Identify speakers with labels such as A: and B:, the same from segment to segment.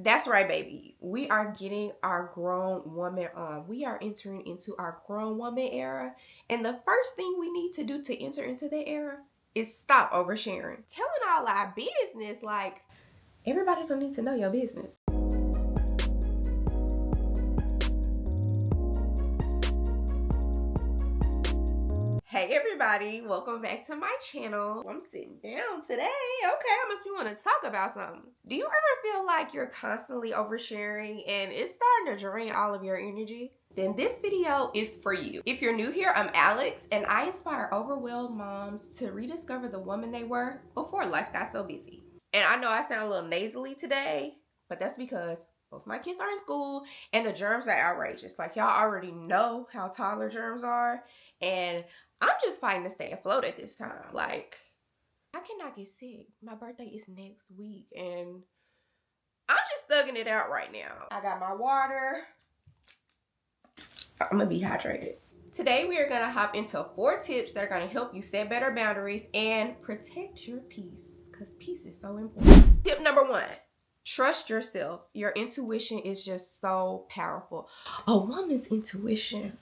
A: That's right, baby. We are getting our grown woman on. We are entering into our grown woman era. And the first thing we need to do to enter into that era is stop oversharing. Telling all our business, like, everybody don't need to know your business. Hey everybody, welcome back to my channel. I'm sitting down today. Okay, I must be want to talk about something. Do you ever feel like you're constantly oversharing and it's starting to drain all of your energy? Then this video is for you. If you're new here, I'm Alex and I inspire overwhelmed moms to rediscover the woman they were before life got so busy. And I know I sound a little nasally today, but that's because both my kids are in school and the germs are outrageous. Like, y'all already know how toddler germs are, and I'm just fighting to stay afloat at this time. Like, I cannot get sick. My birthday is next week, and I'm just thugging it out right now. I got my water. I'm gonna be hydrated. Today, we are gonna hop into 4 tips that are gonna help you set better boundaries and protect your peace, because peace is so important. Tip number 1. Trust yourself. Your intuition is just so powerful. A woman's intuition.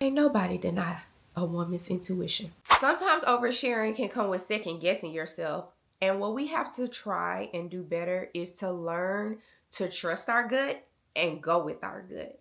A: Ain't nobody deny a woman's intuition. Sometimes oversharing can come with second guessing yourself. And what we have to try and do better is to learn to trust our gut and go with our gut.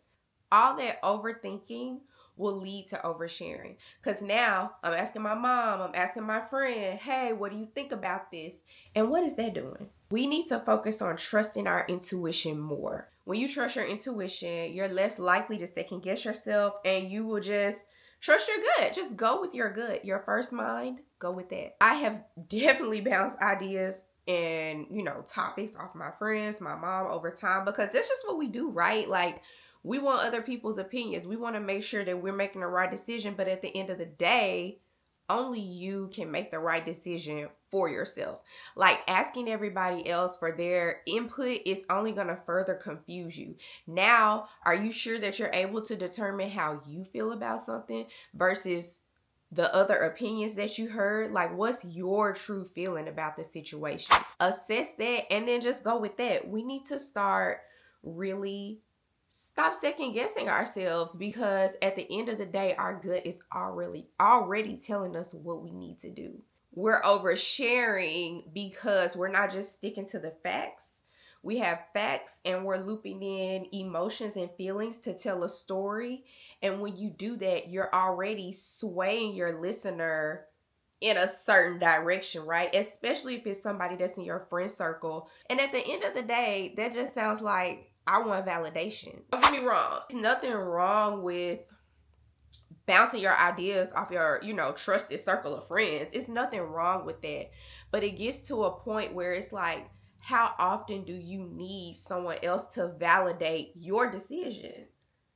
A: All that overthinking will lead to oversharing. Because now I'm asking my mom, I'm asking my friend, hey, what do you think about this? And what is that doing? We need to focus on trusting our intuition more. When you trust your intuition, you're less likely to second guess yourself and you will just trust your gut. Just go with your gut. Your first mind, go with that. I have definitely bounced ideas and, topics off my friends, my mom over time, because that's just what we do, right? Like, we want other people's opinions. We want to make sure that we're making the right decision. But at the end of the day, only you can make the right decision for yourself. Like, asking everybody else for their input is only going to further confuse you. Now, are you sure that you're able to determine how you feel about something versus the other opinions that you heard? Like, what's your true feeling about the situation? Assess that and then just go with that. We need to start really stop second guessing ourselves, because at the end of the day, our gut is already telling us what we need to do. We're oversharing because we're not just sticking to the facts. We have facts and we're looping in emotions and feelings to tell a story. And when you do that, you're already swaying your listener in a certain direction, right? Especially if it's somebody that's in your friend circle. And at the end of the day, that just sounds like, I want validation. Don't get me wrong. There's nothing wrong with bouncing your ideas off your, trusted circle of friends. It's nothing wrong with that. But it gets to a point where it's like, how often do you need someone else to validate your decision?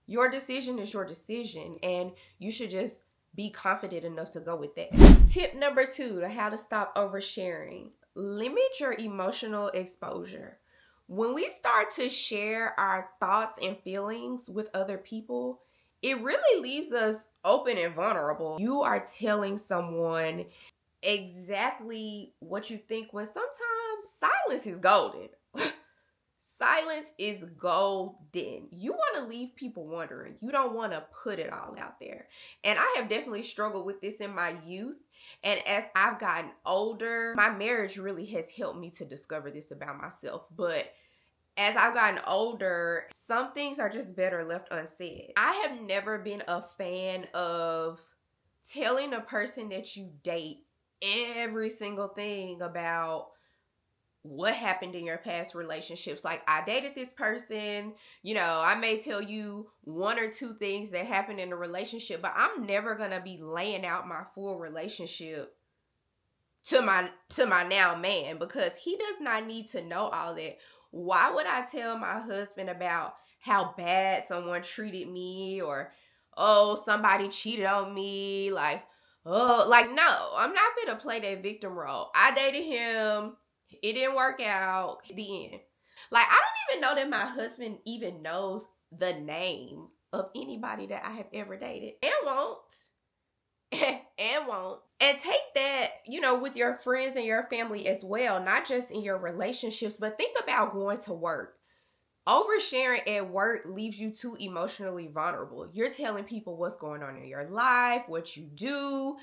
A: Your decision is your decision, and you should just be confident enough to go with that. Tip number 2 to how to stop oversharing. Limit your emotional exposure. When we start to share our thoughts and feelings with other people, it really leaves us open and vulnerable. You are telling someone exactly what you think, when sometimes silence is golden. Silence is golden. You want to leave people wondering. You don't want to put it all out there. And I have definitely struggled with this in my youth. And as I've gotten older, my marriage really has helped me to discover this about myself. But as I've gotten older, some things are just better left unsaid. I have never been a fan of telling a person that you date every single thing about what happened in your past relationships. Like, I dated this person, I may tell you 1 or 2 things that happened in the relationship, but I'm never gonna be laying out my full relationship to my now man, because he does not need to know all that. Why would I tell my husband about how bad someone treated me, or, oh, somebody cheated on me? No, I'm not gonna play that victim role. I dated him. It didn't work out. The end. Like, I don't even know that my husband even knows the name of anybody that I have ever dated and won't. and won't. And take that, with your friends and your family as well, not just in your relationships, but think about going to work. Oversharing at work leaves you too emotionally vulnerable. You're telling people what's going on in your life, what you do.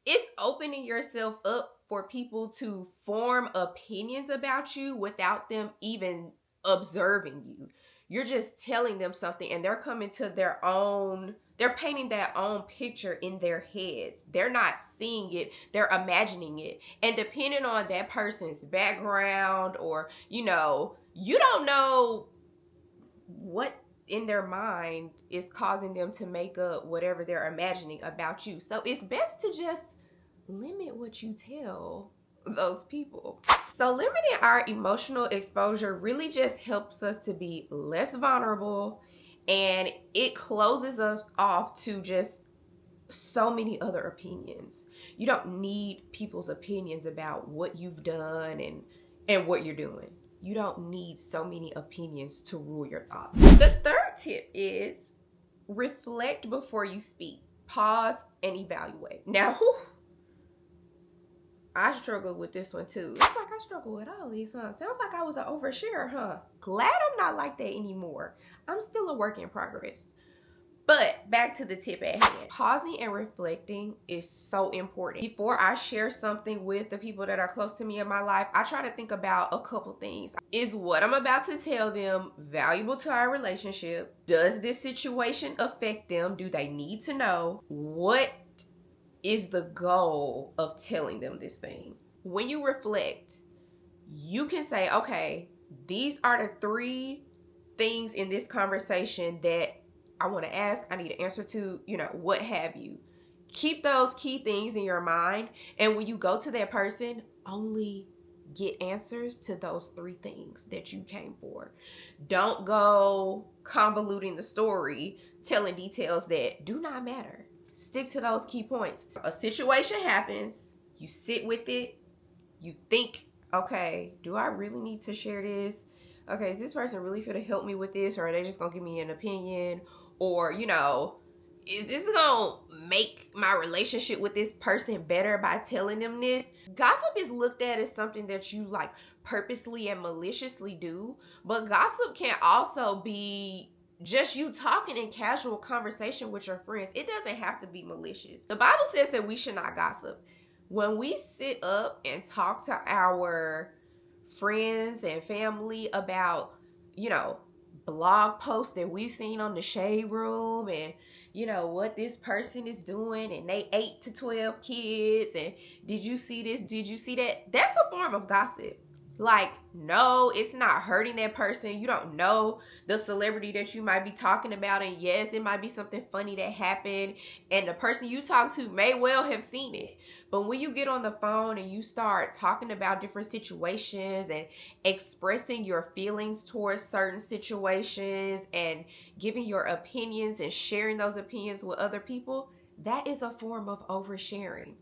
A: It's opening yourself up for people to form opinions about you without them even observing you. You're just telling them something and they're coming to they're painting their own picture in their heads. They're not seeing it, they're imagining it. And depending on that person's background or, you don't know what in their mind is causing them to make up whatever they're imagining about you. So it's best to just limit what you tell those people. So limiting our emotional exposure really just helps us to be less vulnerable, and it closes us off to just so many other opinions. You don't need people's opinions about what you've done and what you're doing. You don't need so many opinions to rule your thoughts. The third tip is reflect before you speak. Pause and evaluate. Now, I struggle with this one too. It's like I struggle with all these, huh? Sounds like I was an oversharer, huh? Glad I'm not like that anymore. I'm still a work in progress. But back to the tip at hand. Pausing and reflecting is so important. Before I share something with the people that are close to me in my life, I try to think about a couple things. Is what I'm about to tell them valuable to our relationship? Does this situation affect them? Do they need to know? What is the goal of telling them this thing? When you reflect, you can say, okay, these are the 3 things in this conversation that I want to ask, I need an answer to, what have you. Keep those key things in your mind. And when you go to that person, only get answers to those 3 things that you came for. Don't go convoluting the story, telling details that do not matter. Stick to those key points. A situation happens, you sit with it, you think, okay, do I really need to share this? Okay, is this person really going to help me with this, or are they just going to give me an opinion? Or, is this going to make my relationship with this person better by telling them this? Gossip is looked at as something that you purposely and maliciously do, but gossip can also be just you talking in casual conversation with your friends. It doesn't have to be malicious. The Bible says that we should not gossip. When we sit up and talk to our friends and family about, blog posts that we've seen on the Shade Room and, what this person is doing, and they 8 to 12 kids, and did you see this? Did you see that? That's a form of gossip. No, it's not hurting that person. You don't know the celebrity that you might be talking about. And yes, it might be something funny that happened, and the person you talk to may well have seen it. But when you get on the phone and you start talking about different situations and expressing your feelings towards certain situations and giving your opinions and sharing those opinions with other people, that is a form of oversharing.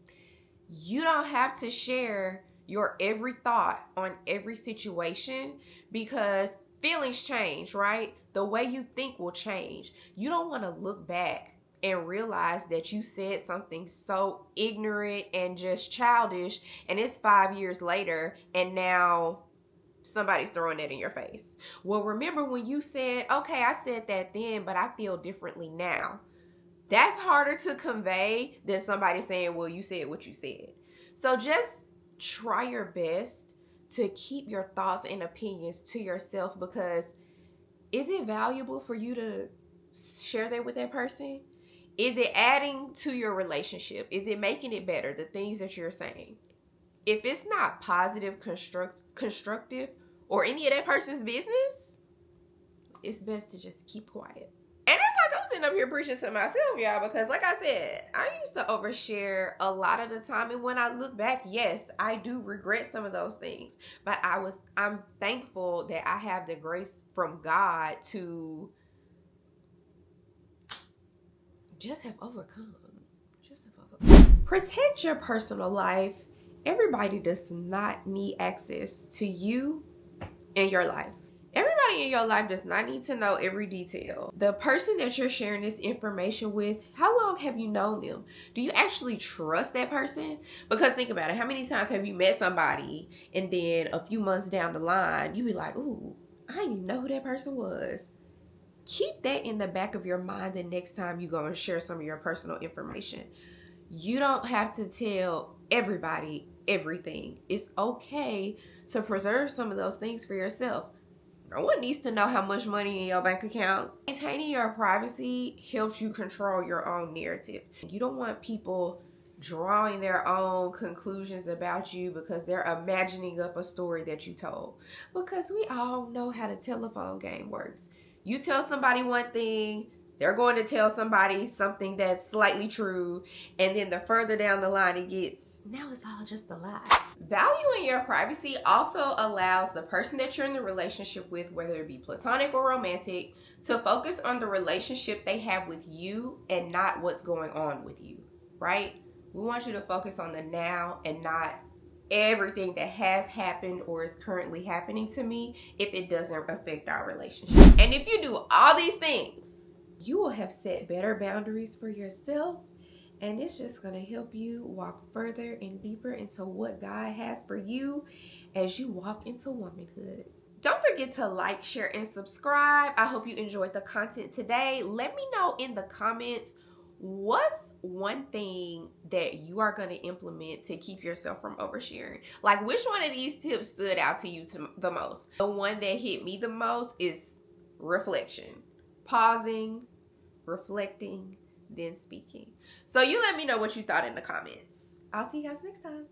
A: You don't have to share your every thought on every situation, because feelings change, right? The way you think will change. You don't want to look back and realize that you said something so ignorant and just childish, and it's 5 years later and now somebody's throwing that in your face. Well, remember when you said, okay, I said that then, but I feel differently now. That's harder to convey than somebody saying, well, you said what you said. So just try your best to keep your thoughts and opinions to yourself, because is it valuable for you to share that with that person? Is it adding to your relationship? Is it making it better, the things that you're saying? If it's not positive, constructive, or any of that person's business, it's best to just keep quiet. And it's like I'm sitting up here preaching to myself, y'all, because like I said, I used to overshare a lot of the time. And when I look back, yes, I do regret some of those things. But I'm thankful that I have the grace from God to just have overcome. Protect your personal life. Everybody does not need access to you and your life. Everybody Everybody in your life does not need to know every detail. The person that you're sharing this information with, how long have you known them? Do you actually trust that person? Because think about it. How many times have you met somebody and then a few months down the line, you be like, ooh, I didn't even know who that person was. Keep that in the back of your mind the next time you go and share some of your personal information. You don't have to tell everybody everything. It's okay to preserve some of those things for yourself. No one needs to know how much money in your bank account. Maintaining your privacy helps you control your own narrative. You don't want people drawing their own conclusions about you because they're imagining up a story that you told. Because we all know how the telephone game works. You tell somebody one thing, they're going to tell somebody something that's slightly true, and then the further down the line it gets, now it's all just a lie. Valuing your privacy also allows the person that you're in the relationship with, whether it be platonic or romantic, to focus on the relationship they have with you and not what's going on with you, right? We want you to focus on the now and not everything that has happened or is currently happening to me if it doesn't affect our relationship. And if you do all these things, you will have set better boundaries for yourself, and it's just going to help you walk further and deeper into what God has for you as you walk into womanhood. Don't forget to like, share, and subscribe. I hope you enjoyed the content today. Let me know in the comments, what's one thing that you are going to implement to keep yourself from oversharing? Like, which one of these tips stood out to you the most? The one that hit me the most is reflection. Pausing, reflecting, then speaking. So you let me know what you thought in the comments. I'll see you guys next time.